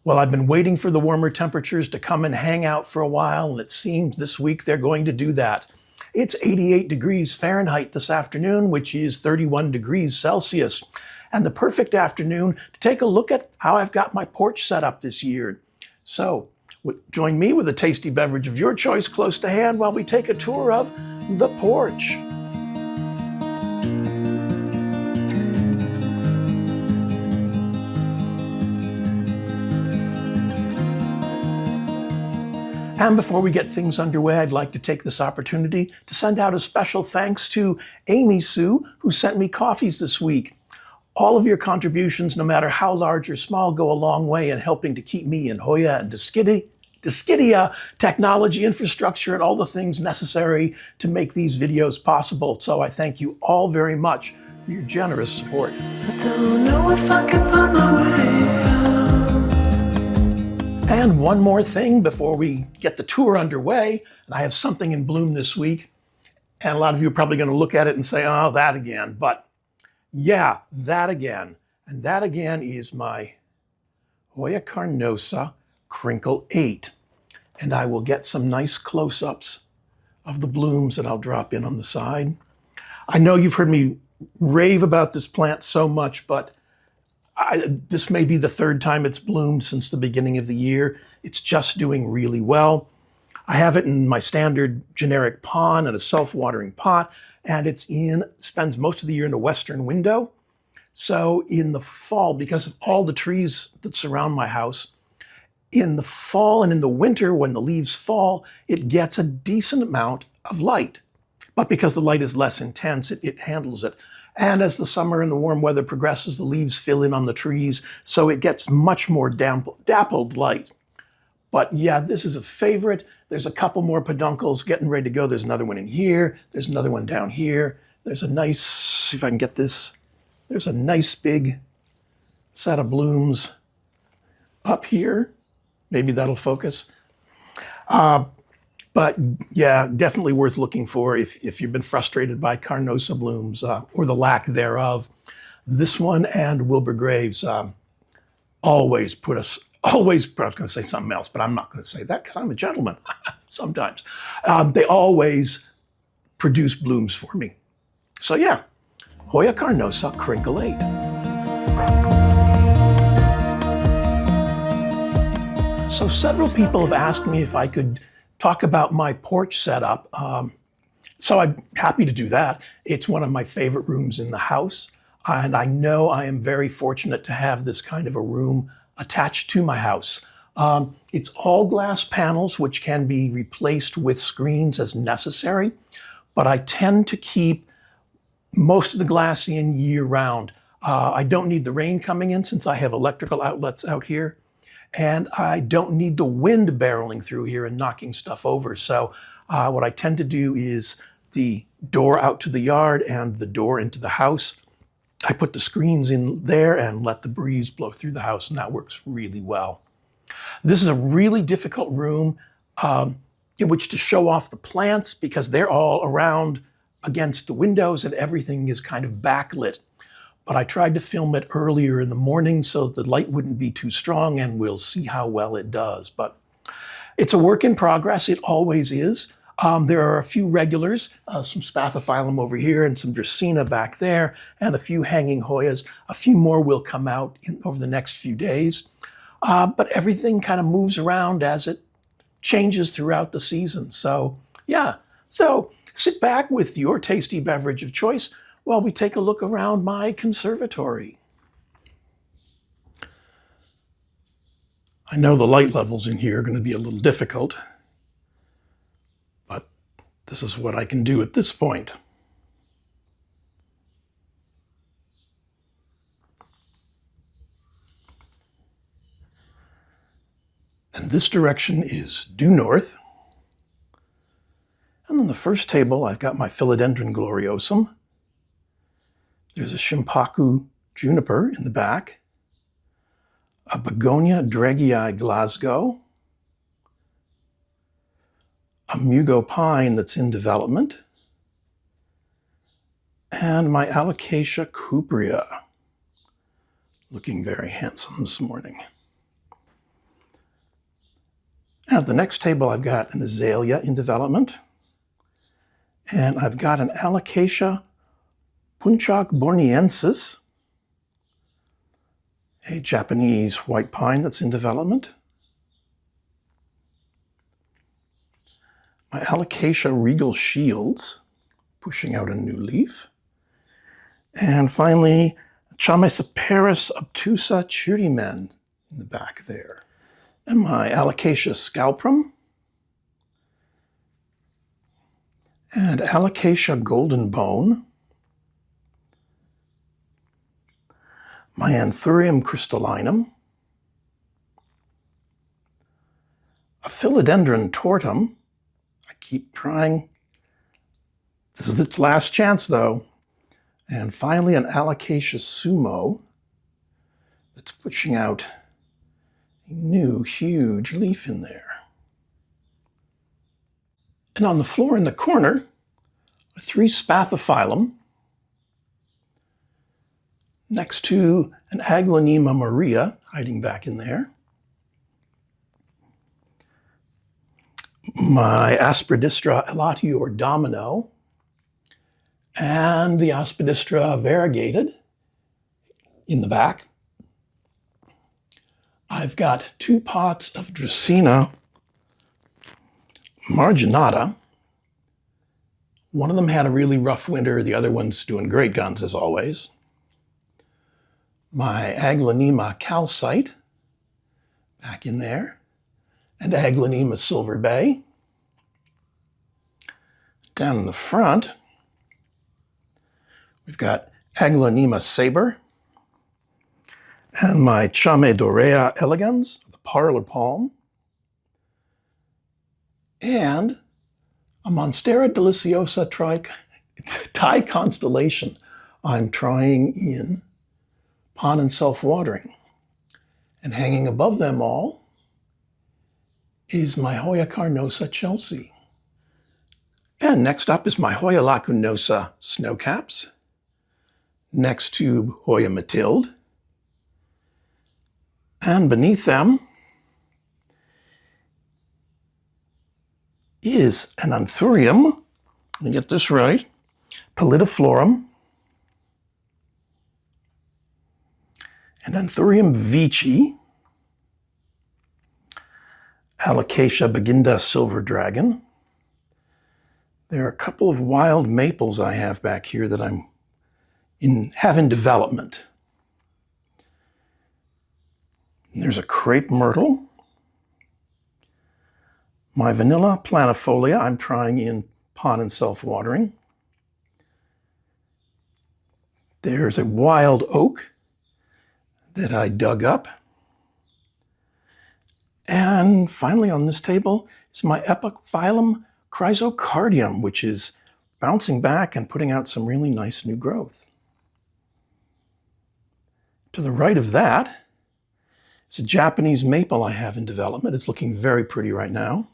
Well, I've been waiting for the warmer temperatures to come and hang out for a while, and it seems this week they're going to do that. It's 88 degrees Fahrenheit this afternoon, which is 31 degrees Celsius, and the perfect afternoon to take a look at how I've got my porch set up this year. So, join me with a tasty beverage of your choice close to hand while we take a tour of the porch. And before we get things underway, I'd like to take this opportunity to send out a special thanks to Amy Sue, who sent me coffees this week. All of your contributions, no matter how large or small, go a long way in helping to keep me in Hoya and Dischidia technology infrastructure and all the things necessary to make these videos possible. So I thank you all very much for your generous support. I don't know if I can find my way out. And one more thing before we get the tour underway, and I have something in bloom this week, and a lot of you are probably going to look at it and say, oh, that again. But yeah, that again. And that again is my Hoya carnosa crinkle 8. And I will get some nice close-ups of the blooms that I'll drop in on the side. I know you've heard me rave about this plant so much, but this may be the third time it's bloomed since the beginning of the year. It's just doing really well. I have it in my standard generic pond and a self-watering pot, and spends most of the year in a western window. So in the fall, because of all the trees that surround my house, in the fall and in the winter when the leaves fall, it gets a decent amount of light. But because the light is less intense, it handles it. And as the summer and the warm weather progresses, the leaves fill in on the trees, so it gets much more dappled light. But yeah, this is a favorite. There's a couple more peduncles getting ready to go. There's another one in here. There's another one down here. There's a nice, see if I can get this, there's a nice big set of blooms up here. Maybe that'll focus. But yeah, definitely worth looking for if you've been frustrated by carnosa blooms or the lack thereof. This one and Wilbur Graves always I was going to say something else, but I'm not going to say that because I'm a gentleman sometimes. They always produce blooms for me. So yeah, Hoya carnosa crinkle 8. So several people have asked me if I could talk about my porch setup. So I'm happy to do that. It's one of my favorite rooms in the house. And I know I am very fortunate to have this kind of a room attached to my house. It's all glass panels, which can be replaced with screens as necessary. But I tend to keep most of the glass in year round. I don't need the rain coming in since I have electrical outlets out here. And I don't need the wind barreling through here and knocking stuff over. So what I tend to do is the door out to the yard and the door into the house, I put the screens in there and let the breeze blow through the house, and that works really well. This is a really difficult room in which to show off the plants because they're all around against the windows and everything is kind of backlit. But I tried to film it earlier in the morning so the light wouldn't be too strong, and we'll see how well it does. But it's a work in progress. It always is. There are a few regulars, some Spathyphyllum over here and some dracaena back there, and a few hanging Hoyas. A few more will come out over the next few days. But everything kind of moves around as it changes throughout the season. So yeah, so sit back with your tasty beverage of choice while we take a look around my conservatory. I know the light levels in here are going to be a little difficult, but this is what I can do at this point. And this direction is due north. And on the first table, I've got my Philodendron gloriosum. There's a Shimpaku juniper in the back, a begonia dragii Glasgow, a mugo pine that's in development, and my Alocasia cuprea, looking very handsome this morning. And at the next table, I've got an azalea in development. And I've got an Alocasia punchak borneensis, a Japanese white pine that's in development. My Alocasia regal shields, pushing out a new leaf. And finally, Chamaecyparis obtusa chirimen in the back there. And my Alocasia scalprum. And Alocasia golden bone. My Anthurium crystallinum. A Philodendron tortum. I keep trying. This is its last chance though. And finally an Alocasia sumo that's pushing out a new huge leaf in there. And on the floor in the corner are 3 Spathyphyllum next to an aglaonema Maria hiding back in there. My Aspidistra elatior domino and the Aspidistra variegated in the back. I've got 2 pots of dracaena marginata. One of them had a really rough winter. The other one's doing great guns as always. My aglaonema calcite back in there, and aglaonema silver bay. Down in the front, we've got aglaonema saber and my Chamedorea elegans, the parlor palm, and a Monstera deliciosa Thai constellation I'm trying in pond and self-watering. And hanging above them all is my Hoya carnosa Chelsea. And next up is my Hoya lacunosa snowcaps, next to Hoya Mathilde. And beneath them is an Anthurium, let me get this right, pallidiflorum, and Anthurium veitchi, Alocasia beginda silver dragon. There are a couple of wild maples I have back here that have in development. And there's a crepe myrtle. My vanilla planifolia I'm trying in pond and self-watering. There's a wild oak that I dug up. And finally on this table is my Epiphyllum chrysocardium, which is bouncing back and putting out some really nice new growth. To the right of that is a Japanese maple I have in development. It's looking very pretty right now.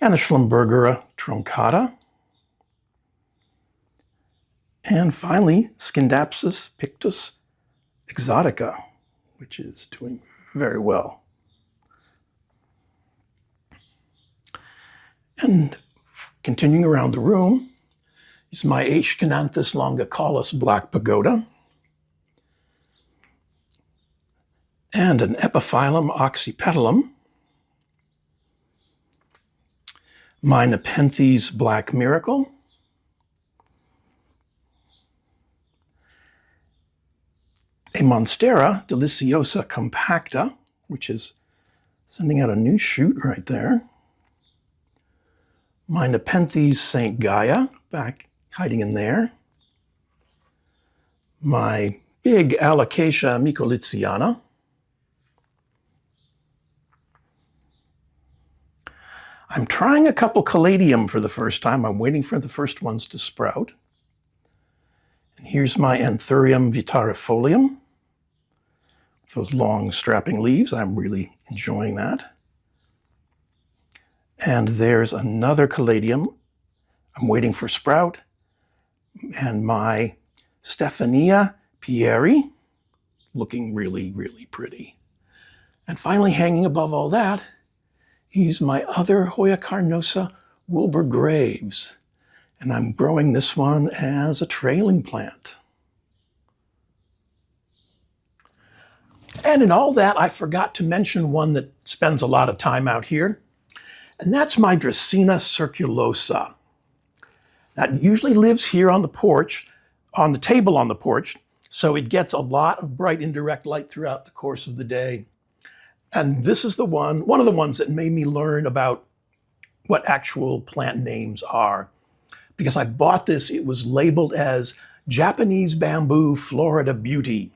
And a schlumbergera truncata. And finally, Scindapsus pictus exotica, which is doing very well. And continuing around the room is my aeschynanthus longicollis black pagoda and an Epiphyllum oxypetalum, my Nepenthes black miracle, a Monstera deliciosa compacta, which is sending out a new shoot right there, my Nepenthes St. Gaia, back hiding in there, my big Alocasia mycolitziana, I'm trying a couple Caladium for the first time. I'm waiting for the first ones to sprout. And here's my Anthurium vitarifolium, those long strapping leaves. I'm really enjoying that. And there's another Caladium. I'm waiting for sprout. And my Stephania Pieri, looking really, really pretty. And finally, hanging above all that He's my other Hoya carnosa, Wilbur Graves. And I'm growing this one as a trailing plant. And in all that, I forgot to mention one that spends a lot of time out here, and that's my Dracaena circulosa. That usually lives here on the porch, on the table on the porch, so it gets a lot of bright indirect light throughout the course of the day. And this is one of the ones that made me learn about what actual plant names are. Because I bought this, it was labeled as Japanese Bamboo Florida Beauty.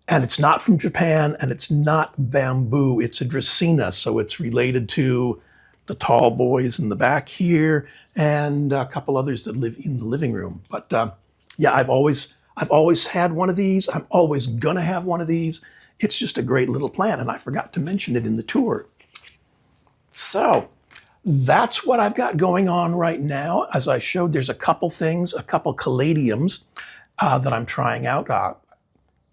And it's not from Japan, and it's not bamboo, it's a Dracaena, so it's related to the tall boys in the back here and a couple others that live in the living room. But yeah, I've always had one of these. I'm always gonna have one of these. It's just a great little plant, and I forgot to mention it in the tour. So that's what I've got going on right now. As I showed, there's a couple things, a couple caladiums that I'm trying out.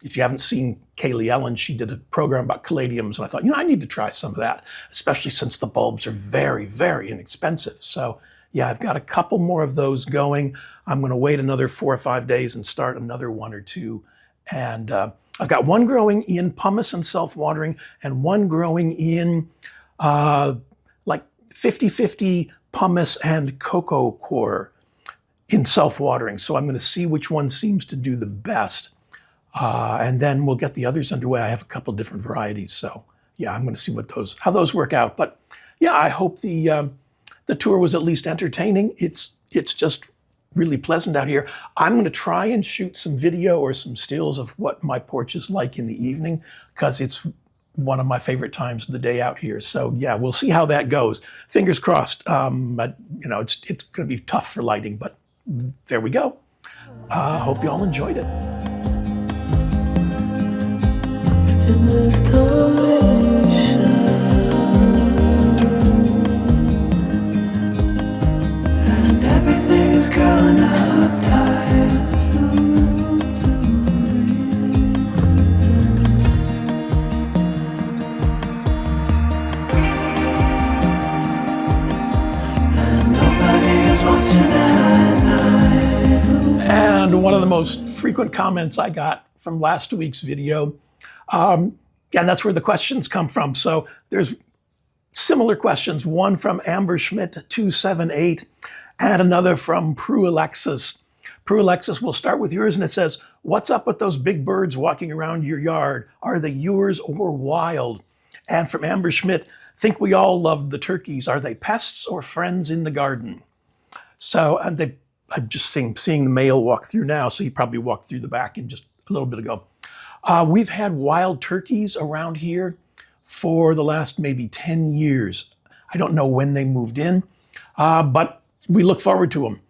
If you haven't seen Kaylee Ellen, she did a program about caladiums, and I thought, I need to try some of that, especially since the bulbs are very, very inexpensive. So yeah, I've got a couple more of those going. I'm gonna wait another 4 or 5 days and start another 1 or 2. And I've got one growing in pumice and self-watering, and one growing in like 50-50 pumice and cocoa coir in self-watering. So I'm gonna see which one seems to do the best. And then we'll get the others underway. I have a couple different varieties, so yeah, I'm going to see how those work out. But yeah, I hope the tour was at least entertaining. It's just really pleasant out here. I'm going to try and shoot some video or some stills of what my porch is like in the evening, because it's one of my favorite times of the day out here. So yeah, we'll see how that goes. Fingers crossed. But it's going to be tough for lighting, but there we go. Hope you all enjoyed it. In this direction, and everything is growing up tight. There's no room to breathe, and nobody is watching at night. And one of the most frequent comments I got from last week's video, and that's where the questions come from. So there's similar questions, one from Amber Schmidt 278 and another from Prue Alexis. Prue Alexis, we'll start with yours, and it says, what's up with those big birds walking around your yard? Are they yours or wild? And from Amber Schmidt, think we all love the turkeys. Are they pests or friends in the garden? So, and I'm just seeing the male walk through now, so he probably walked through the back in just a little bit ago. We've had wild turkeys around here for the last maybe 10 years. I don't know when they moved in, but we look forward to them.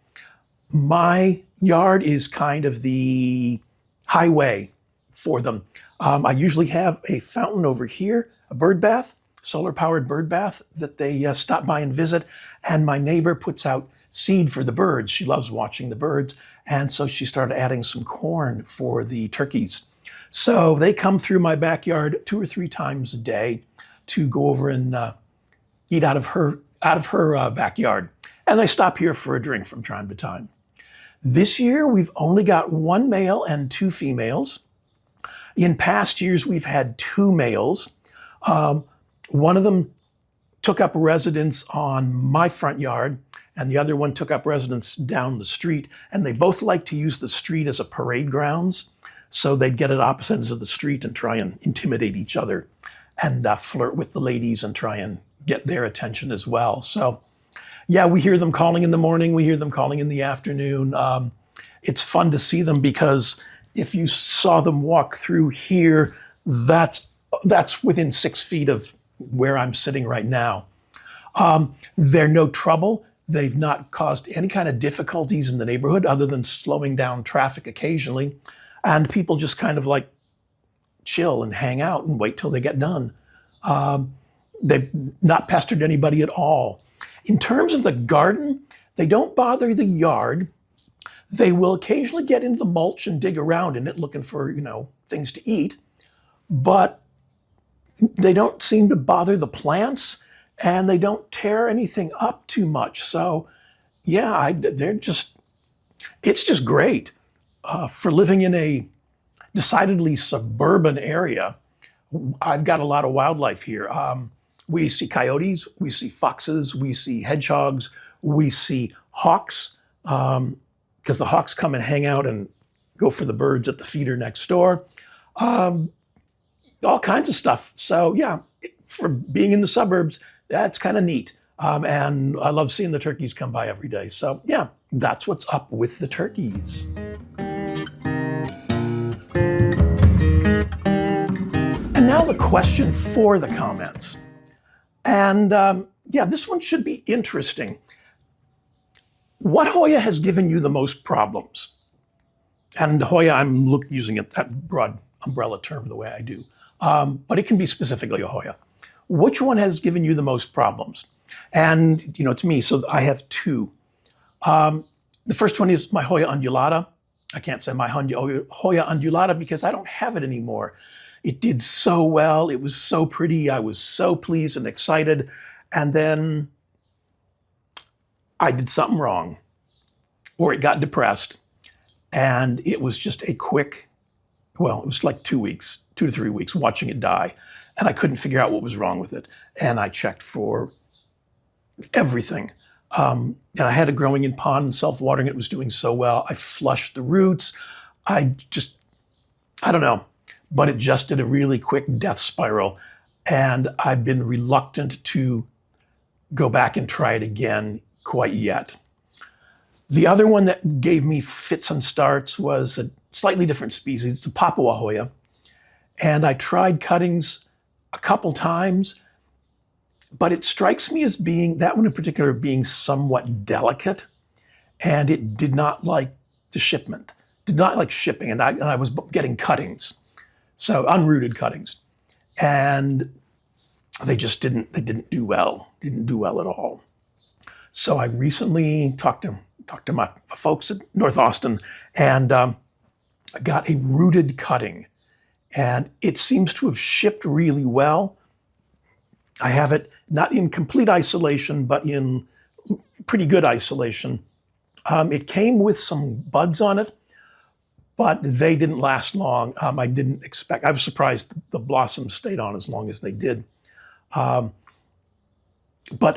My yard is kind of the highway for them. I usually have a fountain over here, a bird bath, solar-powered bird bath that they stop by and visit, and my neighbor puts out seed for the birds. She loves watching the birds, and so she started adding some corn for the turkeys. So they come through my backyard 2 or 3 times a day to go over and eat out of her backyard. And they stop here for a drink from time to time. This year, we've only got 1 male and 2 females. In past years, we've had 2 males. One of them took up residence on my front yard, and the other one took up residence down the street. And they both like to use the street as a parade grounds. So they'd get at opposite ends of the street and try and intimidate each other and flirt with the ladies and try and get their attention as well. So yeah, we hear them calling in the morning. We hear them calling in the afternoon. It's fun to see them because if you saw them walk through here, that's within 6 feet of where I'm sitting right now. They're no trouble. They've not caused any kind of difficulties in the neighborhood other than slowing down traffic occasionally. And people just kind of like chill and hang out and wait till they get done. They've not pestered anybody at all. In terms of the garden, they don't bother the yard. They will occasionally get into the mulch and dig around in it looking for, things to eat, but they don't seem to bother the plants. and they don't tear anything up too much. So yeah, it's just great. For living in a decidedly suburban area, I've got a lot of wildlife here. We see coyotes, we see foxes, we see hedgehogs, we see hawks, because the hawks come and hang out and go for the birds at the feeder next door. All kinds of stuff. So yeah, for being in the suburbs, that's kind of neat. And I love seeing the turkeys come by every day. So yeah, that's what's up with the turkeys. And now the question for the comments. And yeah, this one should be interesting. What Hoya has given you the most problems? And Hoya, I'm using that broad umbrella term the way I do. But it can be specifically a Hoya. Which one has given you the most problems? And it's me, so I have two. The first one is my Hoya undulata. I can't say my Hoya undulata because I don't have it anymore. It did so well. It was so pretty. I was so pleased and excited. And then I did something wrong, or it got depressed. And it was just a quick, well, it was like 2 to 3 weeks watching it die. And I couldn't figure out what was wrong with it. And I checked for everything. And I had it growing in pond and self-watering. It was doing so well. I flushed the roots. I don't know. But it just did a really quick death spiral. And I've been reluctant to go back and try it again quite yet. The other one that gave me fits and starts was a slightly different species. It's a Papua Hoya. And I tried cuttings a couple times, but it strikes me as being, that one in particular, being somewhat delicate. And it did not like the shipment, did not like shipping. And I was getting cuttings. So unrooted cuttings, and they didn't do well at all. So I recently talked to my folks at North Austin, and I got a rooted cutting, and it seems to have shipped really well. I have it not in complete isolation, but in pretty good isolation. It came with some buds on it, but they didn't last long. I was surprised the blossoms stayed on as long as they did. But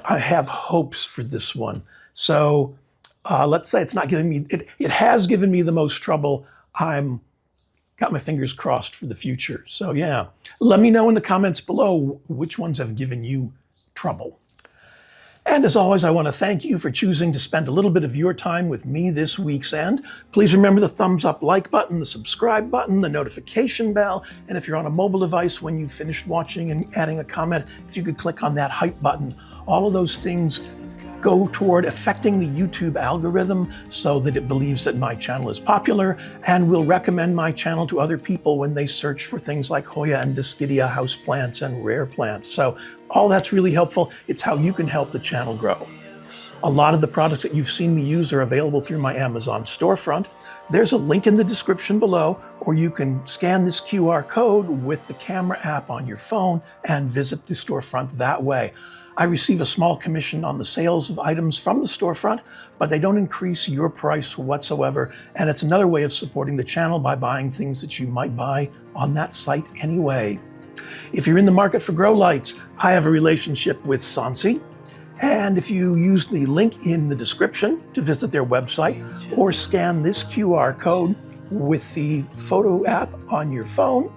I have hopes for this one. So let's say it's not giving me, it has given me the most trouble. I'm got my fingers crossed for the future. So yeah, let me know in the comments below which ones have given you trouble. And as always, I want to thank you for choosing to spend a little bit of your time with me this week's end. Please remember the thumbs up like button, the subscribe button, the notification bell, and if you're on a mobile device when you've finished watching and adding a comment, if you could click on that hype button. All of those things go toward affecting the YouTube algorithm so that it believes that my channel is popular and will recommend my channel to other people when they search for things like Hoya and Dischidia houseplants and rare plants. So all that's really helpful. It's how you can help the channel grow. A lot of the products that you've seen me use are available through my Amazon storefront. There's a link in the description below, or you can scan this QR code with the camera app on your phone and visit the storefront that way. I receive a small commission on the sales of items from the storefront, but they don't increase your price whatsoever. And it's another way of supporting the channel by buying things that you might buy on that site anyway. If you're in the market for grow lights, I have a relationship with Sansi. And if you use the link in the description to visit their website or scan this QR code with the photo app on your phone,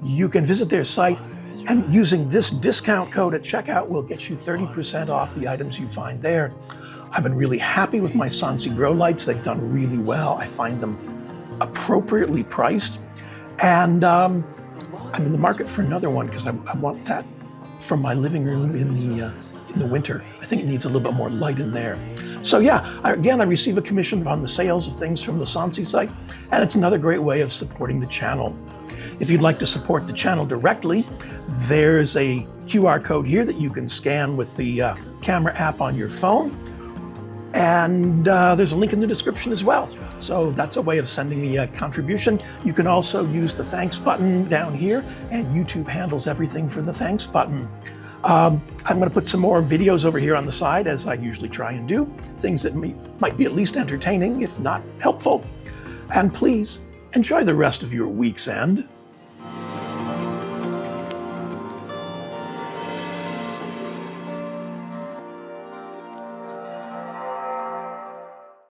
you can visit their site. And using this discount code at checkout will get you 30% off the items you find there. I've been really happy with my Sansi grow lights. They've done really well. I find them appropriately priced. And I'm in the market for another one because I want that from my living room in the winter. I think it needs a little bit more light in there. So yeah, I receive a commission on the sales of things from the Sansi site, and it's another great way of supporting the channel. If you'd like to support the channel directly, there's a QR code here that you can scan with the camera app on your phone. And there's a link in the description as well. So that's a way of sending me a contribution. You can also use the thanks button down here, and YouTube handles everything for the thanks button. I'm going to put some more videos over here on the side, as I usually try and do, things that might be at least entertaining, if not helpful. And please enjoy the rest of your week's end.